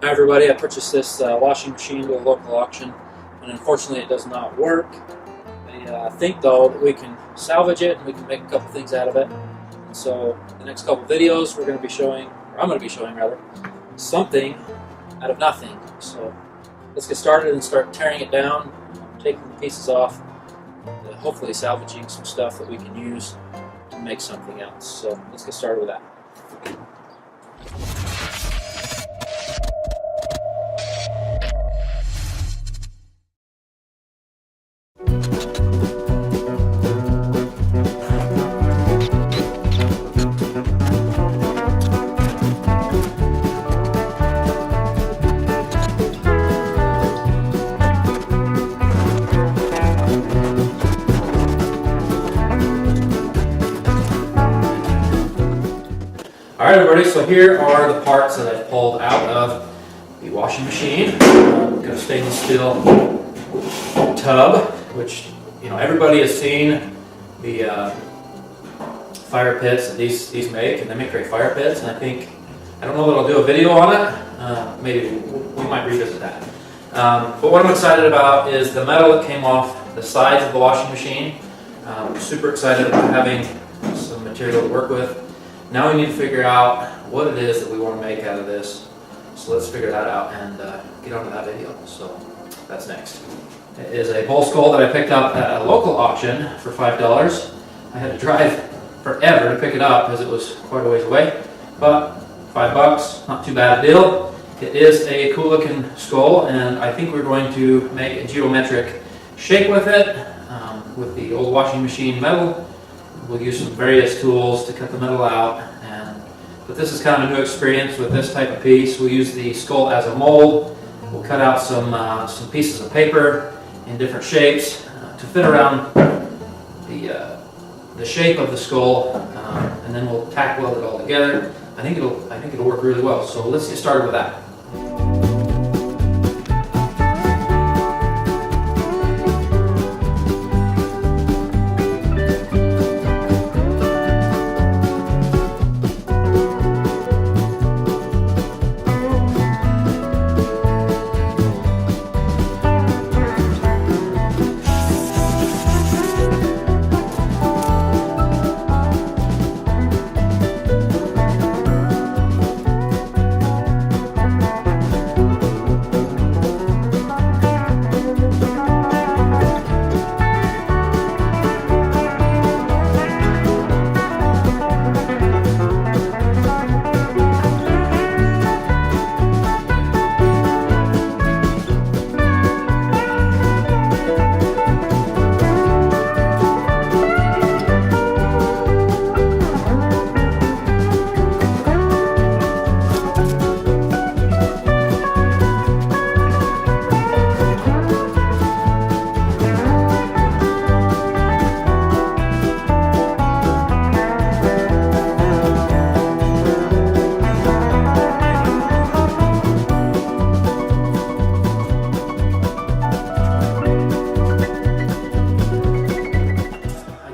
Hi everybody, I purchased this washing machine at a local auction, and unfortunately it does not work. I think though that we can salvage it and we can make a couple things out of it. And so the next couple videos we're going to be showing, or I'm going to be showing rather, something out of nothing. So let's get started and start tearing it down, taking the pieces off, hopefully salvaging some stuff that we can use to make something else. So let's get started with that. Alright everybody, so here are the parts that I've pulled out of the washing machine. We've got a stainless steel tub, which everybody has seen the fire pits that these make, and they make great fire pits, and I don't know that I'll do a video on it. Maybe we might revisit that. But what I'm excited about is the metal that came off the sides of the washing machine. I'm super excited about having some material to work with. Now we need to figure out what it is that we want to make out of this. So let's figure that out and get onto that video. So that's next. It is a bull skull that I picked up at a local auction for $5. I had to drive forever to pick it up because it was quite a ways away. But $5, not too bad a deal. It is a cool looking skull, and I think we're going to make a geometric shape with it. With the old washing machine metal, we'll use some various tools to cut the metal out. But this is kind of a new experience with this type of piece. We'll use the skull as a mold. We'll cut out some pieces of paper in different shapes to fit around the shape of the skull, and then we'll tack weld it all together. I think it'll work really well. So let's get started with that.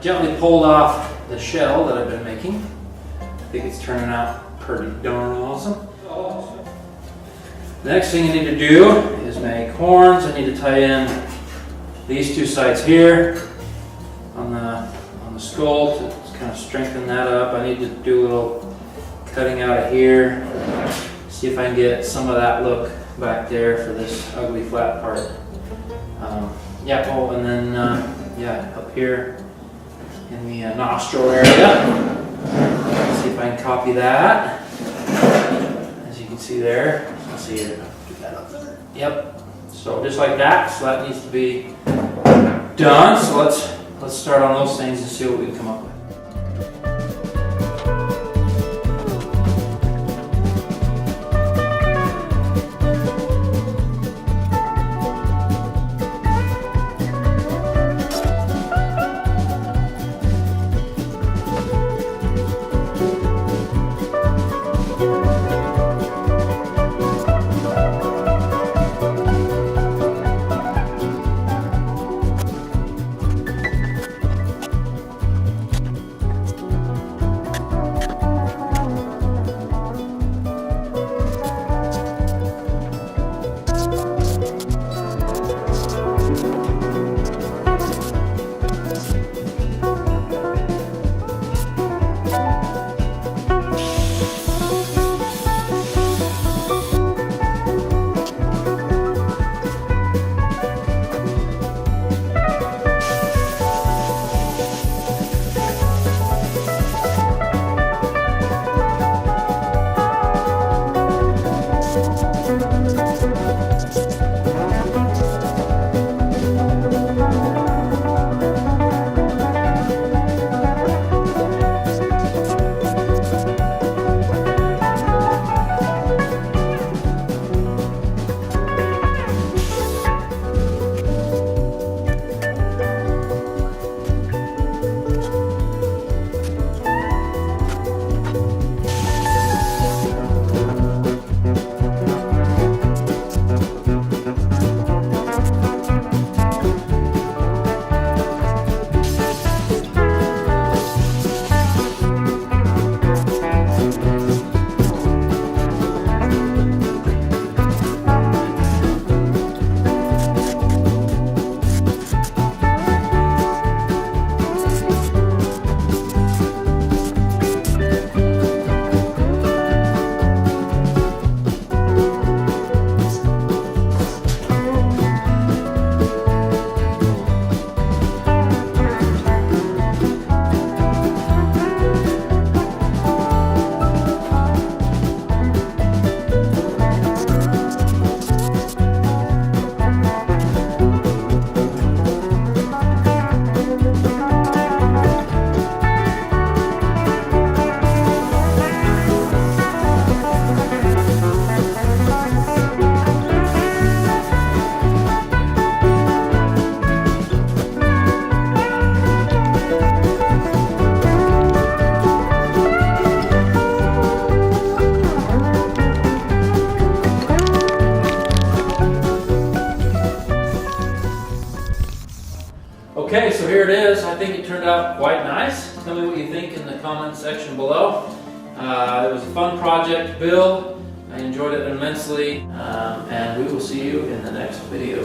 Gently pulled off the shell that I've been making. I think it's turning out pretty darn awesome. The next thing I need to do is make horns. I need to tie in these two sides here on the skull to kind of strengthen that up. I need to do a little cutting out of here. See if I can get some of that look back there for this ugly flat part. And then up here in the nostril area. Let's see if I can copy that. As you can see there. Let's see here. Get that up there. Yep. So just like that. So that needs to be done. So let's start on those things and see what we can come up with. Okay, so here it is. I think it turned out quite nice. Tell me what you think in the comment section below. It was a fun project to build. I enjoyed it immensely, and we will see you in the next video.